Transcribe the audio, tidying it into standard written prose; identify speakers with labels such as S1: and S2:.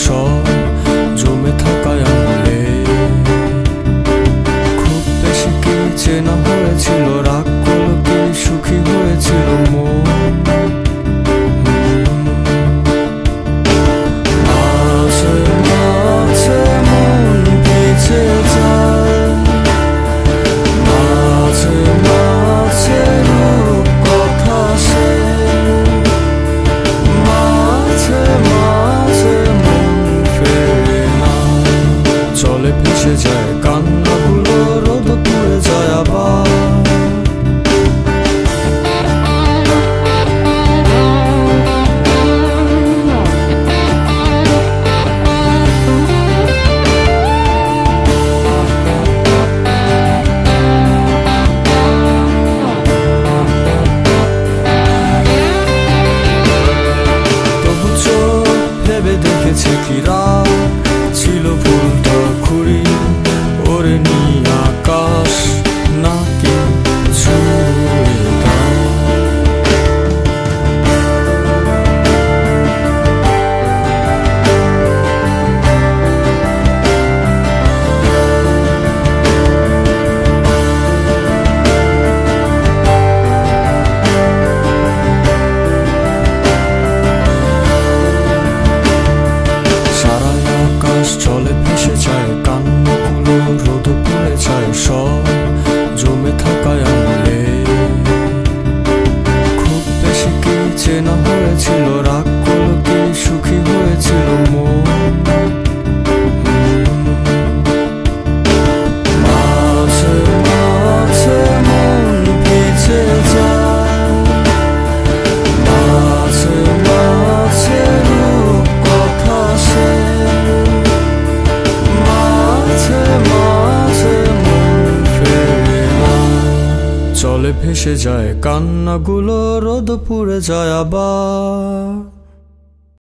S1: সব জমে থাকায় আমলে। খুব বেশি কি চেনা হয়েছিল, রাগ করলো কি সুখী হয়েছিল মন। মাঝে মাঝে মন পিছে যায়, মাঝে মাঝে রূপ কথা সে, মাঝে মাঝে মন ফেরে না। চলে ভেসে যায় কান্নাগুলো, রোদ পুড়ে যায় আবার। ভেবে দেখেছে কি রাগ ছিল ভুলটা খুঁড়ি, ওরে নিয়ে আকাশ নাকি ছুঁয়ে দাও। চলে ভেসে যায় কান্নাগুলো, রোদ পুড়ে যায় সব জমে থাকায় আমলে। খুব বেশি কি চেনা হয়েছিল, রাগ করলো কি সুখী হয়েছিল মন। মাঝে মাঝে মন পিছে যায়, মাঝে মাঝে রূপ কথা সে, চলে ভেসে যায় কান্নাগুলো, রোদ পুড়ে যায় আবার।